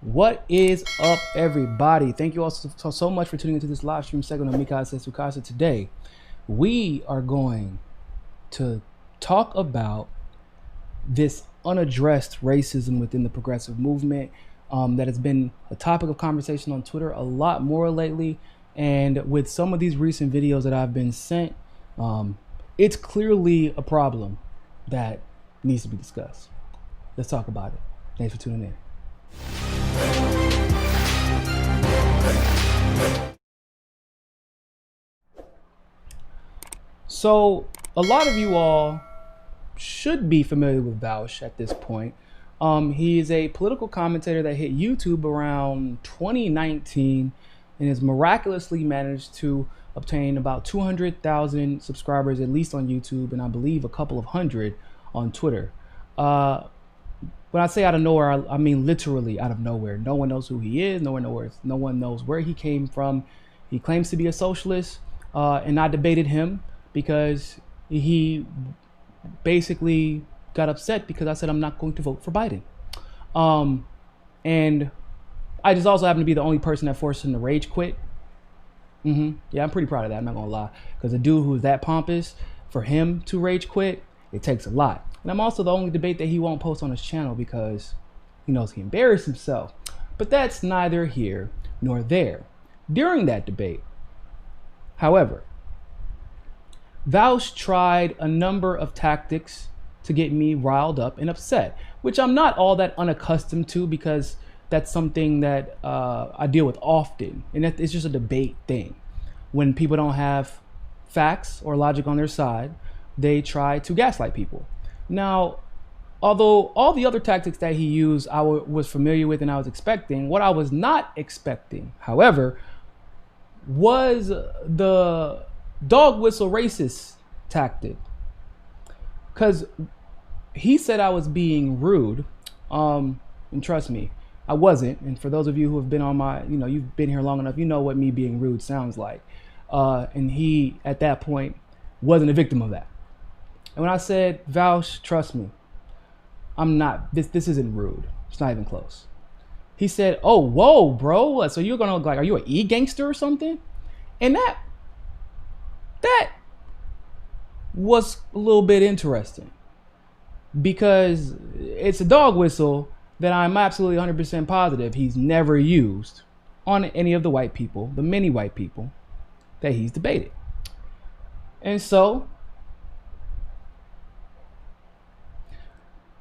What is up, everybody? Thank you all so much for tuning into this live stream segment of Mikasa Tsukasa. Today, we are going to talk about this unaddressed racism within the progressive movement that has been a topic of conversation on Twitter a lot more lately. And with some of these recent videos that I've been sent, it's clearly a problem that needs to be discussed. Let's talk about it. Thanks for tuning in. So a lot of you all should be familiar with Vaush at this point. He is a political commentator that hit YouTube around 2019 and has miraculously managed to obtain about 200,000 subscribers, at least on YouTube, and I believe a couple of hundred on Twitter. When I say out of nowhere, I mean literally out of nowhere. No one knows who he is. No one knows where he came from. He claims to be a socialist, and I debated him because he basically got upset because I said I'm not going to vote for Biden. And I just also happen to be the only person that forced him to rage quit. Yeah, I'm pretty proud of that. I'm not gonna lie, because a dude who's that pompous, for him to rage quit, it takes a lot. And I'm also the only debate that he won't post on his channel because he knows he embarrassed himself. But that's neither here nor there. During that debate, however, Vaush tried a number of tactics to get me riled up and upset, which I'm not all that unaccustomed to because that's something that I deal with often. And it's just a debate thing. When people don't have facts or logic on their side, they try to gaslight people. Now, although all the other tactics that he used I was familiar with and I was expecting, what I was not expecting, however, was the dog whistle racist tactic. Because he said I was being rude, and trust me, I wasn't. And for those of you who have been on my, you've been here long enough, you know what me being rude sounds like. And he, at that point, wasn't a victim of that. And when I said, Vaush, trust me, I'm not, this isn't rude. It's not even close. He said, oh, whoa, bro. So you're gonna are you an e-gangster or something? And that was a little bit interesting because it's a dog whistle that I'm absolutely 100% positive he's never used on any of the white people, the many white people that he's debated. And so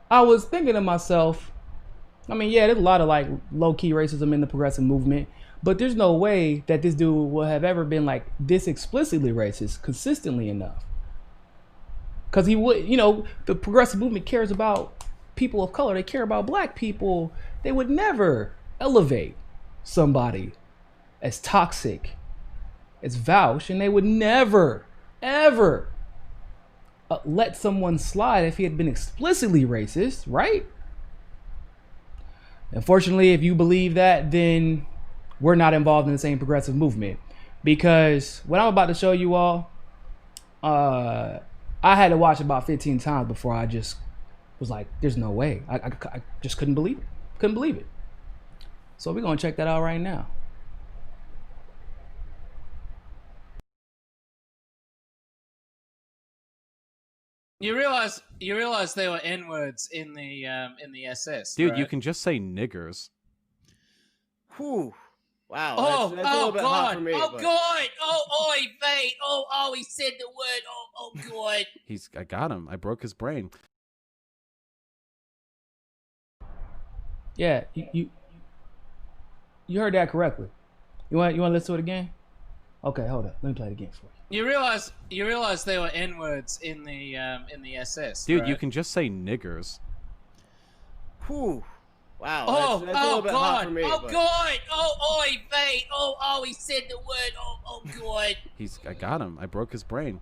I was thinking to myself, I mean, yeah, there's a lot of like low-key racism in the progressive movement, but there's no way that this dude will have ever been like this explicitly racist consistently enough. Because he would, the progressive movement cares about people of color. They care about black people. They would never elevate somebody as toxic as Vaush, and they would never, ever let someone slide if he had been explicitly racist, right? Unfortunately, if you believe that, then we're not involved in the same progressive movement, because what I'm about to show you all, I had to watch about 15 times before I just was like, there's no way. I just couldn't believe it. Couldn't believe it. So we're going to check that out right now. You realize there were N-words in the SS, dude. right? You can just say niggers. Whew. Wow. Oh, that's a little bit God. hot for me. Oh, but... God. Oh, oy vey. Oh, he said the word. Oh, God. I got him. I broke his brain. Yeah, you heard that correctly. You want to listen to it again? Okay, hold up. Let me play it again for you. You realize there were N-words in the SS, dude. right? You can just say niggers. Whew. Wow. Oh, that's a little bit God. hot for me. Oh, but... God. Oh, oy vey. Oh, he said the word. Oh, God. I got him. I broke his brain.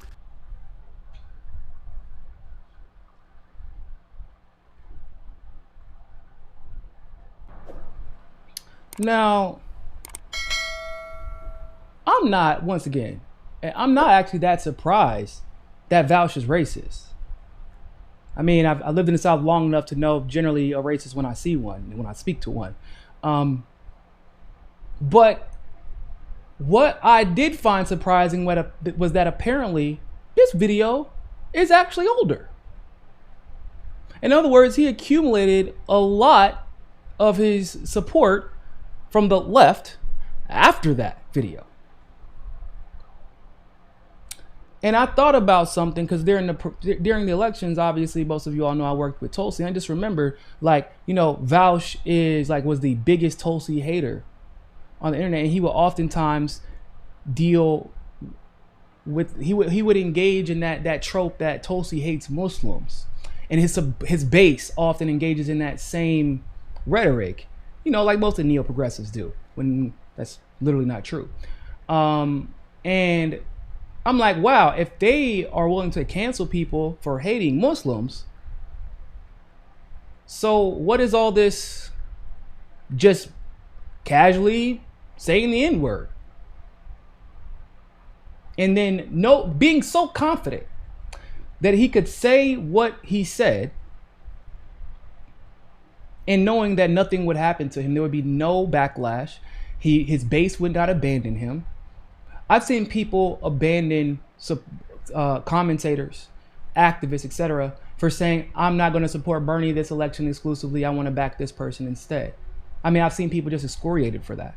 Now, I'm not actually that surprised that Vaush is racist. I mean, I lived in the South long enough to know generally a racist when I see one and when I speak to one. But what I did find surprising was that apparently this video is actually older. In other words, he accumulated a lot of his support from the left after that video. And I thought about something because during the elections, obviously, most of you all know I worked with Tulsi. I just remember, like, you know, Vaush was the biggest Tulsi hater on the internet, and he would oftentimes deal with he would engage in that trope that Tulsi hates Muslims, and his base often engages in that same rhetoric, you know, like most of the neo-progressives do, when that's literally not true. And I'm like, wow, if they are willing to cancel people for hating Muslims, so what is all this just casually saying the N-word? And then being so confident that he could say what he said and knowing that nothing would happen to him, there would be no backlash. His base would not abandon him. I've seen people abandon commentators, activists, etc., for saying, I'm not going to support Bernie this election exclusively. I want to back this person instead. I mean, I've seen people just excoriated for that.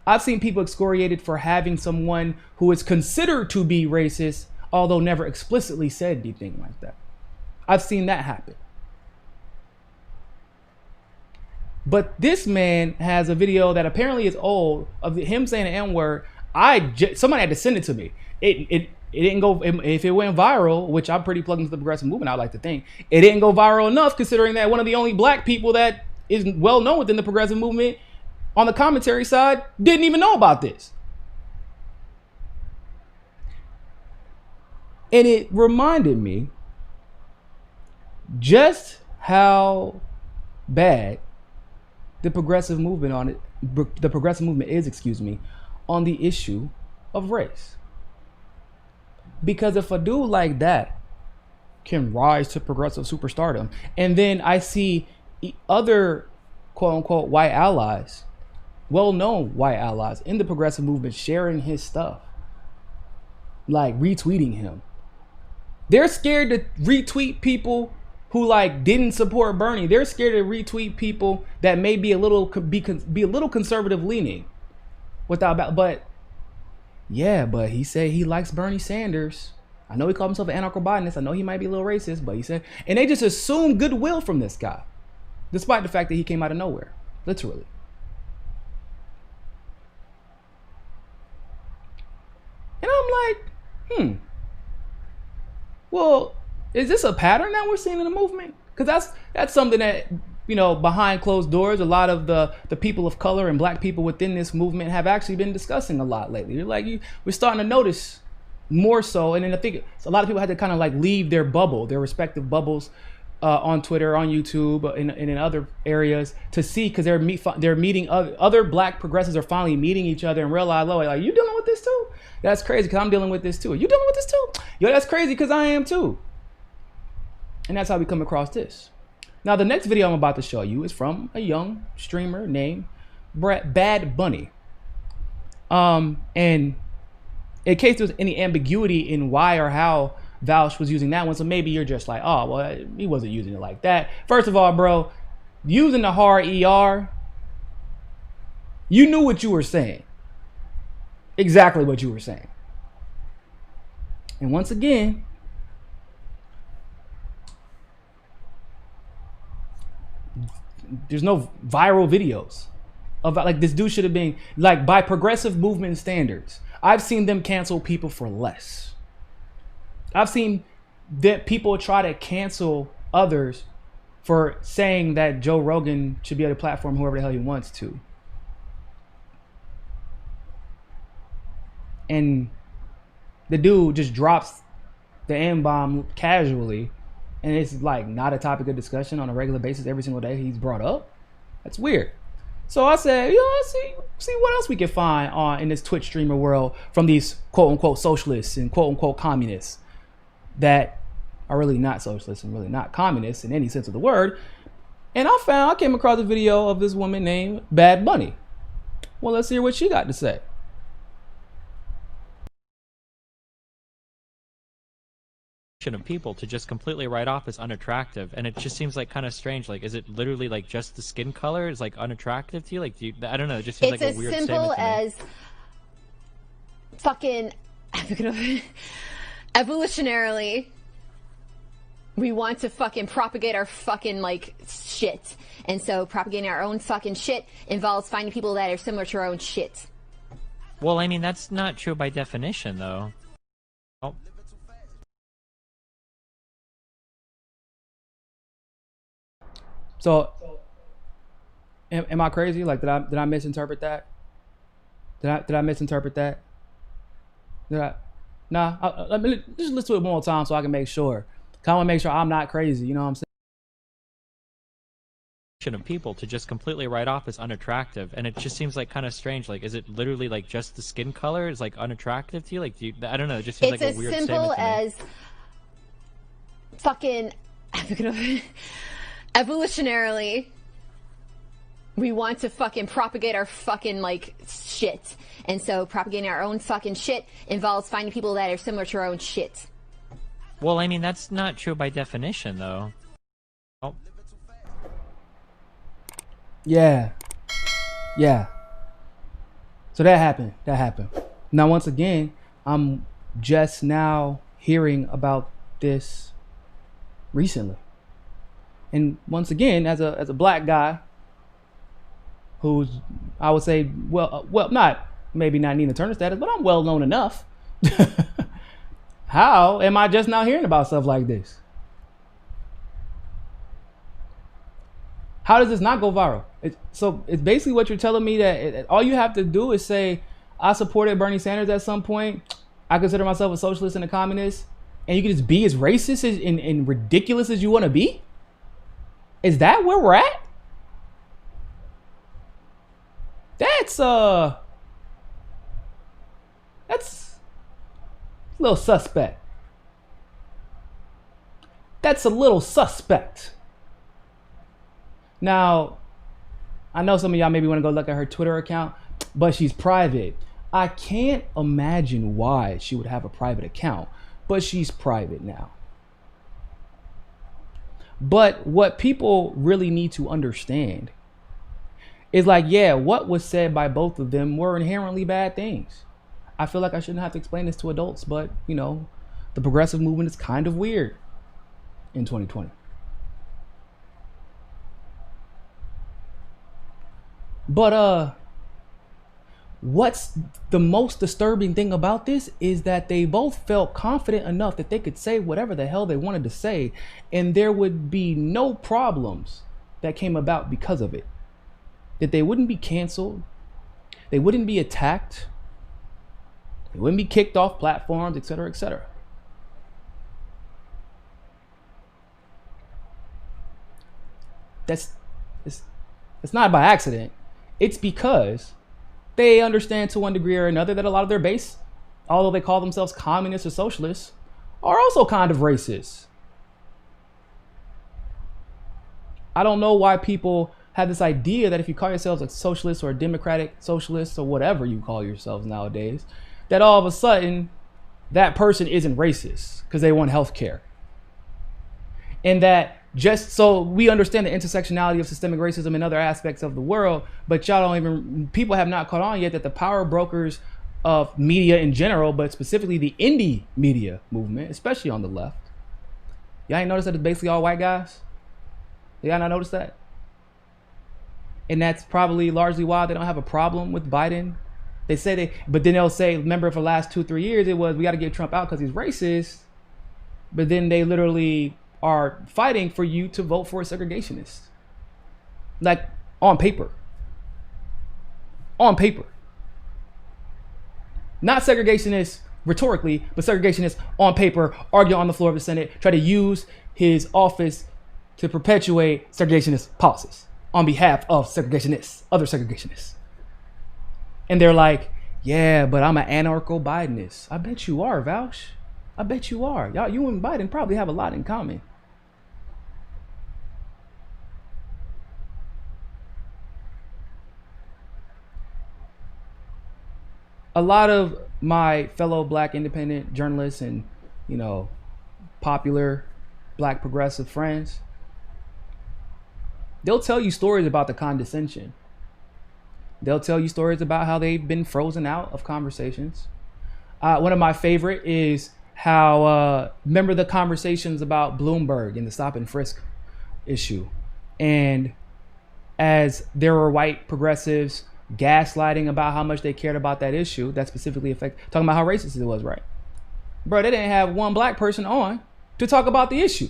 I've seen people excoriated for having someone who is considered to be racist, although never explicitly said anything like that. I've seen that happen. But this man has a video that apparently is old of him saying the N-word. Somebody had to send it to me. It didn't go, if it went viral, which I'm pretty plugged into the progressive movement, I like to think, it didn't go viral enough considering that one of the only black people that is well known within the progressive movement on the commentary side didn't even know about this. And it reminded me just how bad the progressive movement is, on the issue of race. Because if a dude like that can rise to progressive superstardom, and then I see other quote unquote white allies, well-known white allies in the progressive movement sharing his stuff, like retweeting him. They're scared to retweet people who like didn't support Bernie. They're scared to retweet people that may be a little conservative leaning. But he said he likes Bernie Sanders. I know he called himself an anarcho-Bidenist. I know he might be a little racist, but he said, and they just assume goodwill from this guy, despite the fact that he came out of nowhere, literally. And I'm like, well, is this a pattern that we're seeing in the movement? Because that's something that, you know, behind closed doors, a lot of the people of color and black people within this movement have actually been discussing a lot lately. We're starting to notice more so. And then I think a lot of people had to kind of like leave their respective bubbles, on Twitter, on YouTube, and in other areas to see, because they're meeting other black progressives are finally meeting each other and realize, oh, like, you dealing with this too? That's crazy because I'm dealing with this too. You dealing with this too? Yo, that's crazy because I am too. And that's how we come across this. Now, the next video I'm about to show you is from a young streamer named Bad Bunny. And in case there's any ambiguity in why or how Vaush was using that one, so maybe you're just like, oh, well, he wasn't using it like that. First of all, bro, using the hard ER, you knew what you were saying. Exactly what you were saying. And once again, there's no viral videos of like this dude should have been like, by progressive movement standards, I've seen them cancel people for less. I've seen that people try to cancel others for saying that Joe Rogan should be able to platform whoever the hell he wants to. And the dude just drops the N-bomb casually, and it's like not a topic of discussion on a regular basis every single day he's brought up. That's weird. So I said, let's see what else we can find in this Twitch streamer world from these quote unquote socialists and quote unquote communists that are really not socialists and really not communists in any sense of the word. And I came across a video of this woman named Bad Bunny. Well, let's hear what she got to say. Of people to just completely write off as unattractive, and it just seems like kind of strange. Like, is it literally like just the skin color is like unattractive to you? Like, I don't know. It just seems like a weird statement to me. It's as simple as fucking evolutionarily. We want to fucking propagate our fucking like shit, and so propagating our own fucking shit involves finding people that are similar to our own shit. Well, I mean, that's not true by definition, though. Oh. So, am I crazy? Like, did I misinterpret that? Did I misinterpret that? Nah. Let me just listen to it one more time so I can make sure. I want to make sure I'm not crazy. You know what I'm saying? Of people to just completely write off as unattractive, and it just seems like kind of strange. Like, is it literally like just the skin color is like unattractive to you? Like, I don't know. It just seems like a weird statement to me. It's as simple as fucking evolutionarily. We want to fucking propagate our fucking like shit, and so propagating our own fucking shit involves finding people that are similar to our own shit. Well, I mean, that's not true by definition, though. Oh. Yeah. So that happened. Now, once again, I'm just now hearing about this recently. And once again, as a black guy who's, I would say, maybe not Nina Turner status, but I'm well known enough. How am I just now hearing about stuff like this? How does this not go viral? So it's basically what you're telling me, that all you have to do is say, I supported Bernie Sanders at some point. I consider myself a socialist and a communist. And you can just be as racist and ridiculous as you want to be? Is that where we're at? That's a little suspect. That's a little suspect. Now, I know some of y'all maybe want to go look at her Twitter account, but she's private. I can't imagine why she would have a private account, but she's private now. But what people really need to understand is, like, yeah, what was said by both of them were inherently bad things. I feel like I shouldn't have to explain this to adults, but, you know, the progressive movement is kind of weird in 2020. But what's the most disturbing thing about this is that they both felt confident enough that they could say whatever the hell they wanted to say, and there would be no problems that came about because of it. That they wouldn't be canceled, they wouldn't be attacked, they wouldn't be kicked off platforms, etc., etc. It's not by accident. It's because they understand to one degree or another that a lot of their base, although they call themselves communists or socialists, are also kind of racist. I don't know why people have this idea that if you call yourselves a socialist or a democratic socialist or whatever you call yourselves nowadays, that all of a sudden that person isn't racist because they want health care. And that just so we understand the intersectionality of systemic racism in other aspects of the world, but people have not caught on yet that the power brokers of media in general, but specifically the indie media movement, especially on the left, y'all ain't noticed that it's basically all white guys? Y'all not notice that? And that's probably largely why they don't have a problem with Biden. But then they'll say, remember, for the last 2-3 years, it was, we got to get Trump out because he's racist. But then they literally are fighting for you to vote for a segregationist. Like, on paper. On paper. Not segregationists rhetorically, but segregationists on paper, argue on the floor of the Senate, try to use his office to perpetuate segregationist policies on behalf of segregationists, other segregationists. And they're like, yeah, but I'm an anarcho-Bidenist. I bet you are, Vaush. I bet you are. You and Biden probably have a lot in common. a lot of my fellow black independent journalists and, popular black progressive friends, they'll tell you stories about the condescension. They'll tell you stories about how they've been frozen out of conversations. One of my favorite is how, remember the conversations about Bloomberg and the stop and frisk issue. And as there were white progressives gaslighting about how much they cared about that issue, that specifically talking about how racist it was, right? Bro, they didn't have one black person on to talk about the issue.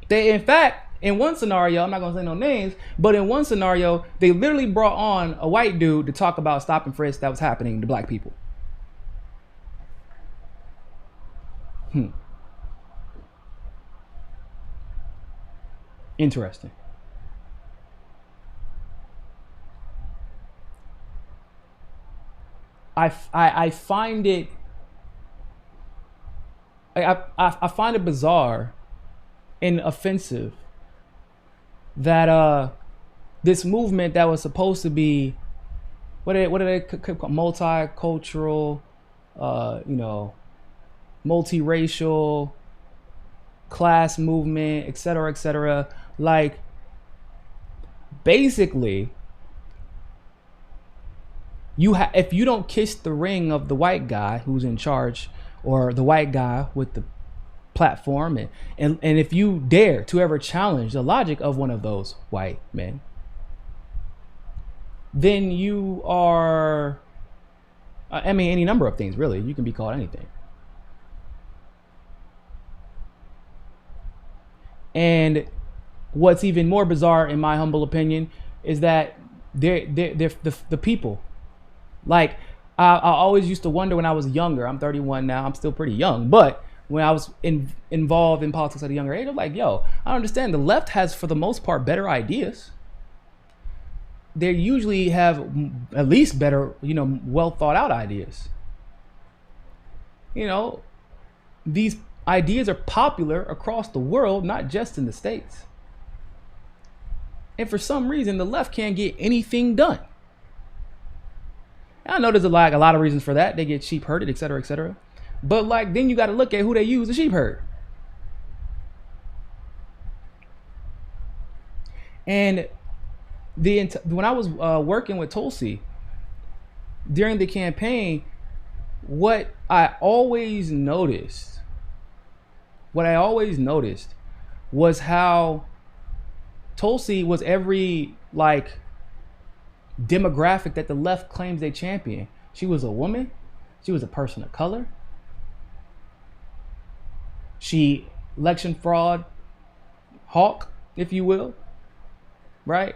They, in fact, in one scenario, I'm not gonna say no names, but in one scenario, they literally brought on a white dude to talk about stop and frisk that was happening to black people. Interesting. I find it I find it bizarre and offensive that this movement that was supposed to be what are they multicultural, multiracial, class movement, etc., like basically if you don't kiss the ring of the white guy who's in charge, or the white guy with the platform, and if you dare to ever challenge the logic of one of those white men, then you are, any number of things, really. You can be called anything. And what's even more bizarre, in my humble opinion, is that they're the people. Like, I always used to wonder when I was younger. I'm 31 now. I'm still pretty young. But when I was involved in politics at a younger age, I'm like, yo, I understand the left has, for the most part, better ideas. They usually have at least better, well thought out ideas. These ideas are popular across the world, not just in the States. And for some reason, the left can't get anything done. And I know there's a lot of reasons for that. They get sheep herded, etc. But then you got to look at who they use to sheep herd. And when I was working with Tulsi during the campaign, what I always noticed was how Tulsi was every demographic that the left claims they champion. She was a woman. She was a person of color. She election fraud hawk, if you will, right?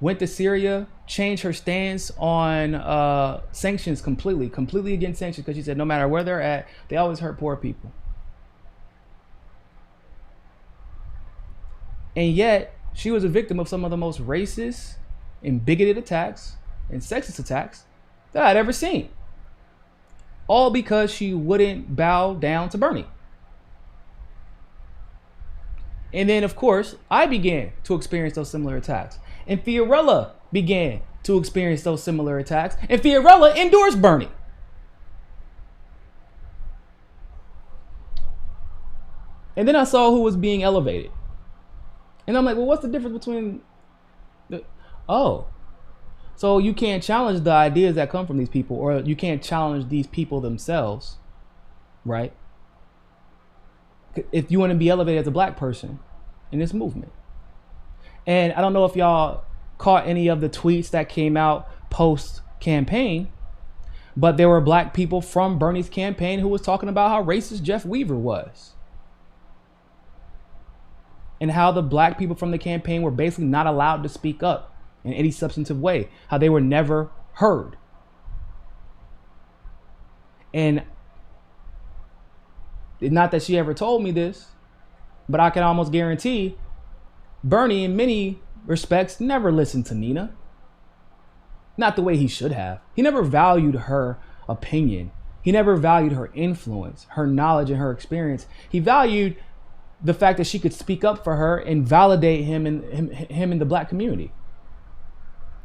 Went to Syria, changed her stance on sanctions completely against sanctions, because she said no matter where they're at, they always hurt poor people. And yet, she was a victim of some of the most racist and bigoted attacks and sexist attacks that I'd ever seen. All because she wouldn't bow down to Bernie. And then, of course, I began to experience those similar attacks. And Fiorella began to experience those similar attacks. And Fiorella endorsed Bernie. And then I saw who was being elevated. And I'm like, well, what's the difference between so you can't challenge the ideas that come from these people, or you can't challenge these people themselves, right? If you want to be elevated as a black person in this movement. And I don't know if y'all caught any of the tweets that came out post-campaign, but there were black people from Bernie's campaign who was talking about how racist Jeff Weaver was. And how the black people from the campaign were basically not allowed to speak up in any substantive way, how they were never heard. And not that she ever told me this, but I can almost guarantee Bernie, in many respects, never listened to Nina. Not the way he should have. He never valued her opinion. He never valued her influence, her knowledge, and her experience. He valued the fact that she could speak up for her and validate him in the black community.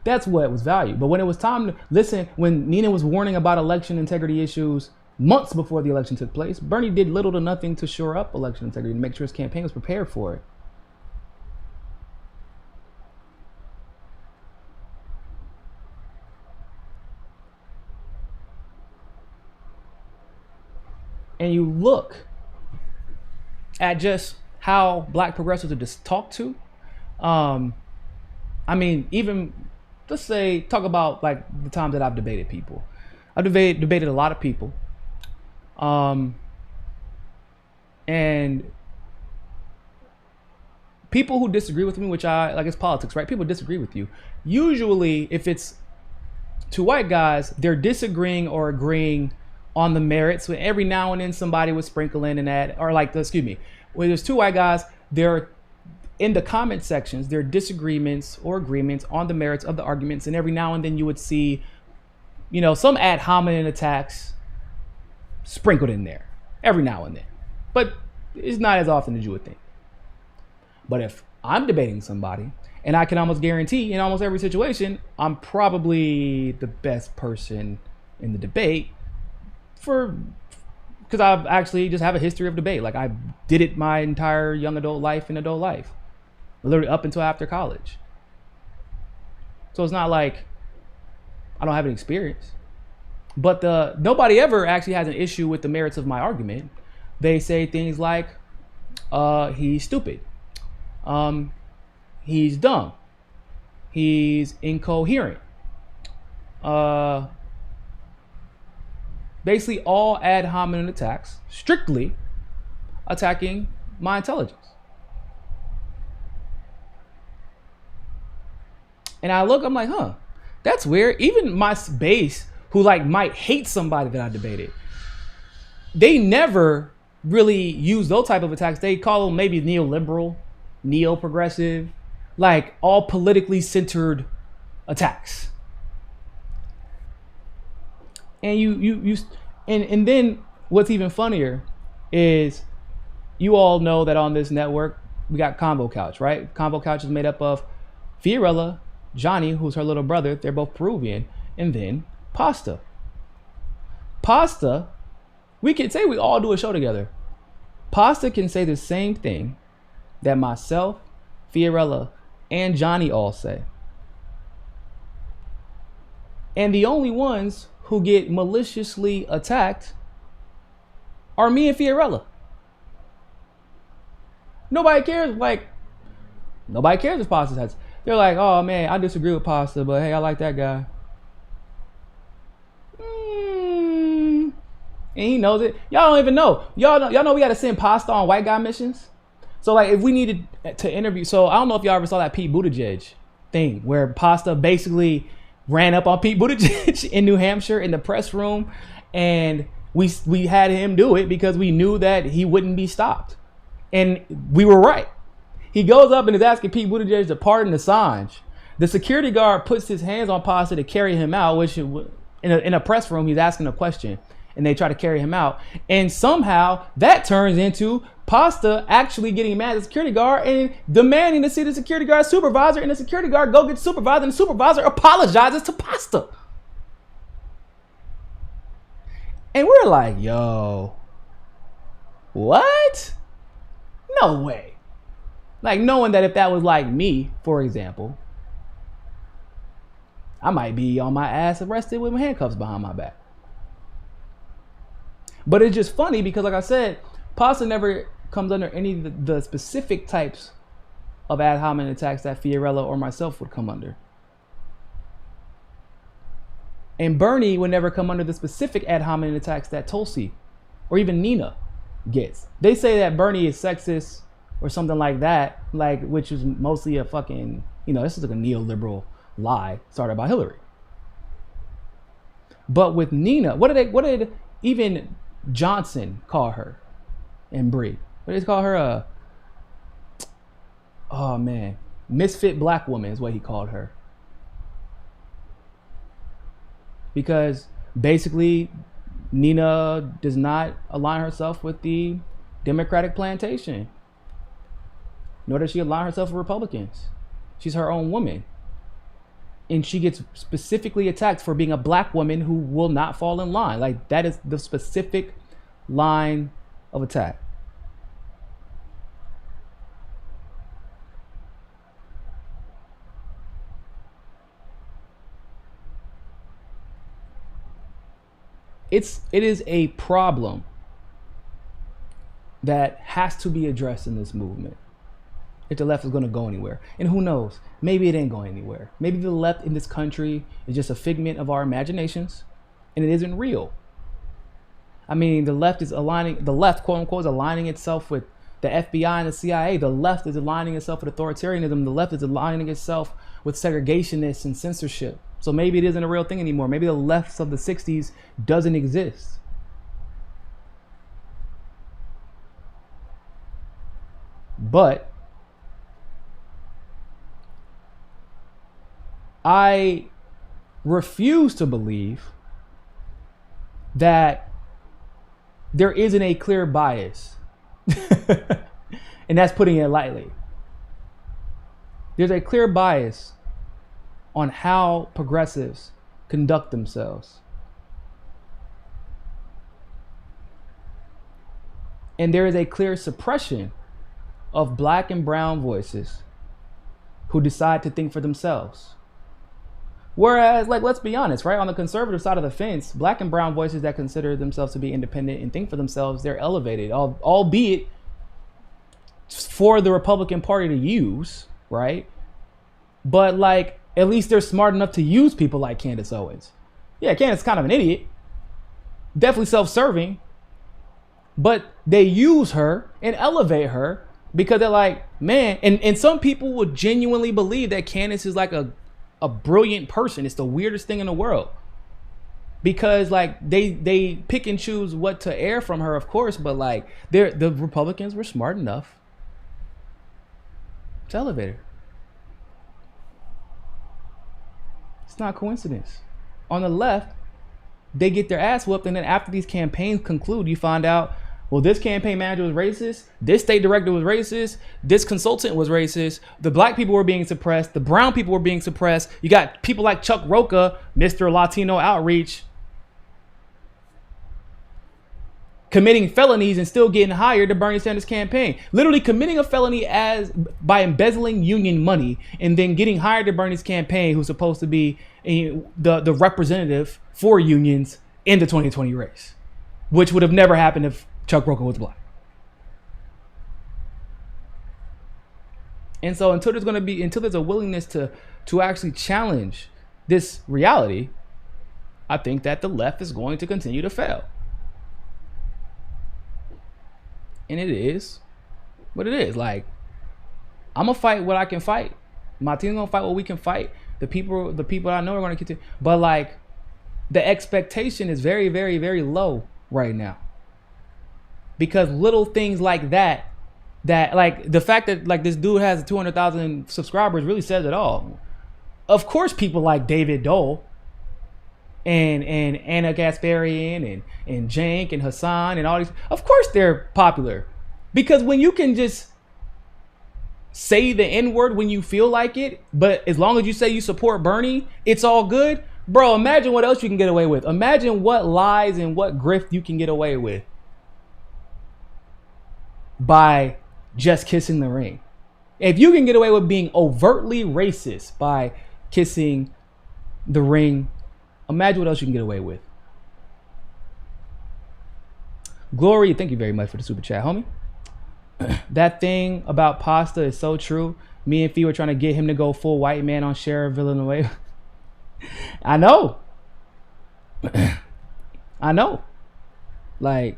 That's what was valued. But when it was time to listen, when Nina was warning about election integrity issues months before the election took place, Bernie did little to nothing to shore up election integrity and make sure his campaign was prepared for it. And you look at just how black progressives are just talked to. I mean, even let's say talk about like the times that I've debated people. I've debated a lot of people, and people who disagree with me, which I like, it's politics, right? People disagree with you. Usually, if it's two white guys, they're disagreeing or agreeing on the merits. Every now and then somebody would sprinkle in and that, or like, excuse me, when there's two white guys, they're in the comment sections, there are disagreements or agreements on the merits of the arguments. And every now and then you would see, you know, some ad hominem attacks sprinkled in there every now and then, but it's not as often as you would think. But if I'm debating somebody, and I can almost guarantee in almost every situation, I'm probably the best person in the debate because I've actually just have a history of debate. Like I did it my entire young adult life and adult life, literally up until after college. So it's not like I don't have any experience, but nobody ever actually has an issue with the merits of my argument. They say things like, he's stupid. He's dumb. He's incoherent. Basically all ad hominem attacks, strictly attacking my intelligence. And I look, I'm like, huh, that's weird. Even my base, who like might hate somebody that I debated, they never really use those type of attacks. They call them maybe neoliberal, neo-progressive, like all politically centered attacks. And and then what's even funnier is you all know that on this network we got Convo Couch, right? Convo Couch is made up of Fiorella, Johnny, who's her little brother, they're both Peruvian, and then Pasta. Pasta, we can say we all do a show together. Pasta can say the same thing that myself, Fiorella, and Johnny all say. And the only ones who get maliciously attacked are me and Fiorella. Nobody cares, nobody cares if Pasta says. They're like, oh man, I disagree with Pasta, but hey, I like that guy. And he knows it. Y'all don't even know. Y'all know we gotta send Pasta on white guy missions. So like if we needed to interview, so I don't know if y'all ever saw that Pete Buttigieg thing where Pasta basically ran up on Pete Buttigieg in New Hampshire in the press room, and we had him do it because we knew that he wouldn't be stopped. And we were right. He goes up and is asking Pete Buttigieg to pardon Assange. The security guard puts his hands on Pasta to carry him out, which in a press room, he's asking a question, and they try to carry him out. And somehow that turns into Pasta actually getting mad at the security guard and demanding to see the security guard supervisor, and the security guard go get the supervisor, and the supervisor apologizes to Pasta. And we're like, yo, what? No way. Like knowing that if that was like me, for example, I might be on my ass arrested with my handcuffs behind my back. But it's just funny because like I said, Pasta never comes under any of the specific types of ad hominem attacks that Fiorella or myself would come under. And Bernie would never come under the specific ad hominem attacks that Tulsi or even Nina gets. They say that Bernie is sexist or something like that, like, which is mostly a fucking, this is like a neoliberal lie started by Hillary. But with Nina, what did even Johnson call her and Bree? What did he call her? Oh man, misfit black woman is what he called her. Because basically Nina does not align herself with the Democratic plantation, nor does she align herself with Republicans. She's her own woman. and she gets specifically attacked for being a black woman who will not fall in line. Like, that is the specific line of attack. It is a problem that has to be addressed in this movement if the left is going to go anywhere. And who knows, maybe it ain't going anywhere. Maybe the left in this country is just a figment of our imaginations and it isn't real. I mean, the left, quote unquote, is aligning itself with the FBI and the CIA. The left is aligning itself with authoritarianism. The left is aligning itself with segregationists and censorship. So maybe it isn't a real thing anymore. Maybe the left of the 60s doesn't exist. But I refuse to believe that there isn't a clear bias. And that's putting it lightly. There's a clear bias on how progressives conduct themselves. And there is a clear suppression of black and brown voices who decide to think for themselves. Whereas, like, let's be honest, right? On the conservative side of the fence, black and brown voices that consider themselves to be independent and think for themselves, they're elevated, albeit for the Republican Party to use, right? But, like, at least they're smart enough to use people like Candace Owens. Yeah, Candace is kind of an idiot. Definitely self-serving. But they use her and elevate her because they're like, man, and some people would genuinely believe that Candace is like a brilliant person. It's the weirdest thing in the world. Because like they pick and choose what to air from her, of course, but like the Republicans were smart enough to elevate her. It's not a coincidence. On the left, they get their ass whooped, and then after these campaigns conclude, you find out, well, this campaign manager was racist, this state director was racist, this consultant was racist, the black people were being suppressed, the brown people were being suppressed. You got people like Chuck Roca, Mr. Latino Outreach, committing felonies and still getting hired to Bernie Sanders' campaign. Literally committing a felony by embezzling union money and then getting hired to Bernie's campaign, who's supposed to be the representative for unions in the 2020 race, which would have never happened if Chuck Roca was black. And so until there's a willingness to actually challenge this reality, I think that the left is going to continue to fail. And it is what it is. Like, I'm gonna fight what I can fight. My team's gonna fight what we can fight. The people I know are gonna continue. But like, the expectation is very, very, very low right now. Because little things like that like the fact that like this dude has 200,000 subscribers really says it all. Of course, people like David Dole and Anna Gasparian and Jank and Hassan and all these, of course they're popular. Because when you can just say the N-word when you feel like it, but as long as you say you support Bernie, it's all good. Bro, imagine what else you can get away with. Imagine what lies and what grift you can get away with by just kissing the ring. If you can get away with being overtly racist by kissing the ring, imagine what else you can get away with. Glory, thank you very much for the super chat, homie. That thing about pasta is so true. Me and Fee were trying to get him to go full white man on Sheriff Villanueva. I know. I know. Like,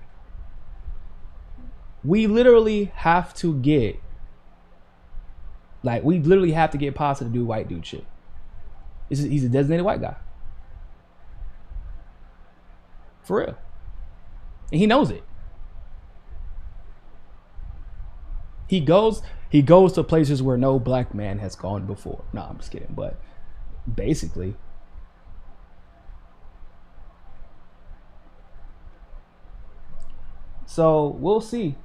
we literally have to get pasta to do white dude shit. He's a designated white guy. For real. And he knows it. He goes to places where no black man has gone before. No, I'm just kidding. But basically, so we'll see.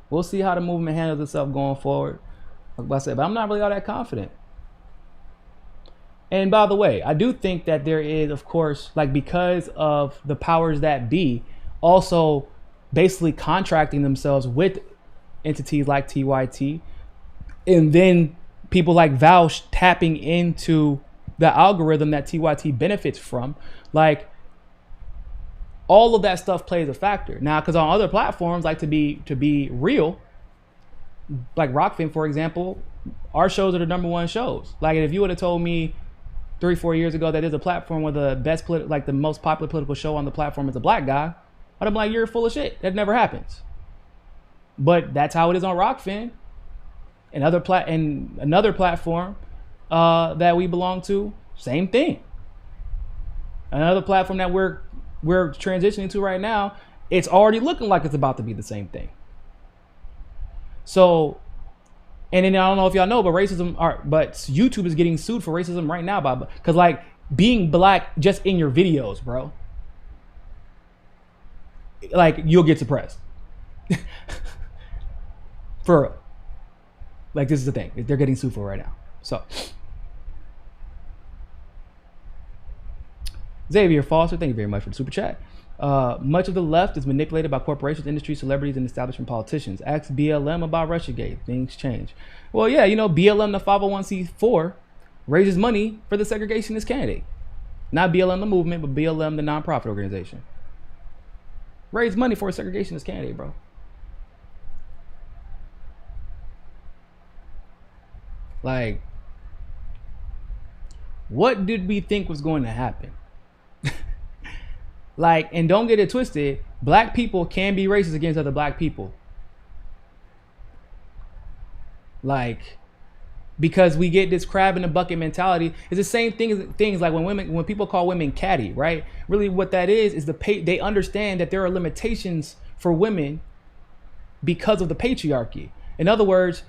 We'll see how the movement handles itself going forward. Like I said, but I'm not really all that confident. And by the way, I do think that there is, of course, like because of the powers that be, also basically contracting themselves with entities like TYT, and then people like Vaush tapping into the algorithm that TYT benefits from. Like, all of that stuff plays a factor. Now, because on other platforms, like to be real, like Rockfin, for example, our shows are the #1 shows. Like, if you would have told me 3-4 years ago that there's a platform where the best like the most popular political show on the platform is a black guy, I'd be like, you're full of shit. That never happens. But that's how it is on Rockfin. And another platform that we belong to, same thing. Another platform that we're transitioning to right now, it's already looking like it's about to be the same thing. So, and then I don't know if y'all know, but YouTube is getting sued for racism right now because like being black just in your videos, bro, like you'll get suppressed. For real. Like, this is the thing. They're getting sued for right now. So, Xavier Foster, thank you very much for the super chat. Much of the left is manipulated by corporations, industry, celebrities, and establishment politicians. Ask BLM about Russiagate. Things change. Well, yeah, you know, BLM, the 501c4, raises money for the segregationist candidate. Not BLM, the movement, but BLM, the nonprofit organization. Raise money for a segregationist candidate, bro. Like, what did we think was going to happen? Like, and don't get it twisted, black people can be racist against other black people. Like, because we get this crab in the bucket mentality. It's the same thing as things like when people call women catty, right? Really what that is they understand that there are limitations for women because of the patriarchy. In other words,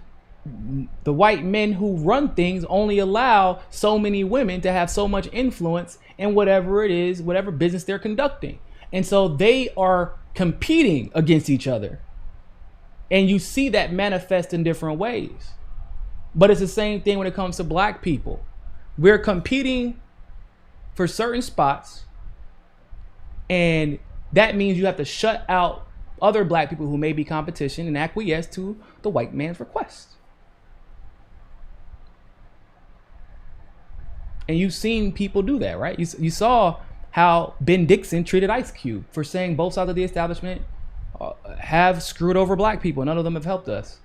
the white men who run things only allow so many women to have so much influence in whatever it is, whatever business they're conducting. And so they are competing against each other. And you see that manifest in different ways. But it's the same thing when it comes to black people. We're competing for certain spots. And that means you have to shut out other black people who may be competition and acquiesce to the white man's request. And you've seen people do that, right? You saw how Ben Dixon treated Ice Cube for saying both sides of the establishment have screwed over black people. None of them have helped us.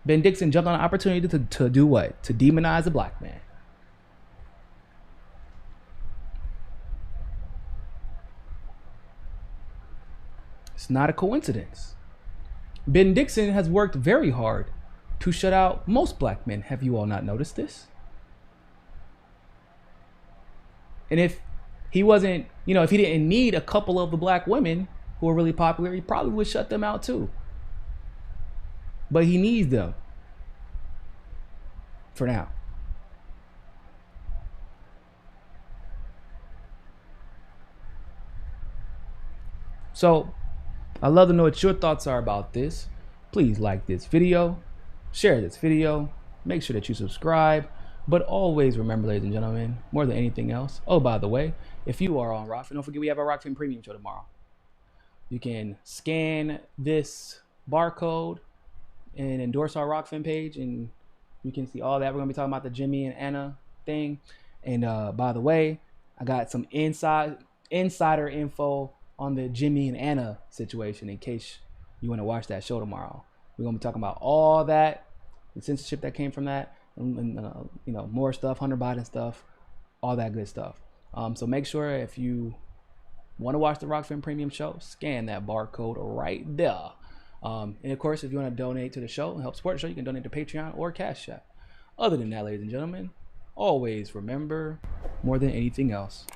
Ben Dixon jumped on an opportunity to do what? To demonize a black man. It's not a coincidence. Ben Dixon has worked very hard to shut out most black men. Have you all not noticed this? And if he wasn't, if he didn't need a couple of the black women who are really popular, he probably would shut them out too. But he needs them for now. So I'd love to know what your thoughts are about this. Please like this video, share this video, make sure that you subscribe. But always remember, ladies and gentlemen, more than anything else. Oh, by the way, if you are on Rockfin, don't forget we have our Rockfin Premium show tomorrow. You can scan this barcode and endorse our Rockfin page, and you can see all that. We're going to be talking about the Jimmy and Anna thing. And by the way, I got some insider info on the Jimmy and Anna situation in case you want to watch that show tomorrow. We're going to be talking about all that, the censorship that came from that. And more stuff, Hunter Biden stuff, all that good stuff. So make sure if you want to watch the Rockfin Premium show, scan that barcode right there. And of course, if you want to donate to the show and help support the show, you can donate to Patreon or Cash App. Other than that, ladies and gentlemen, always remember, more than anything else,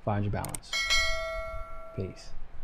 find your balance. Peace.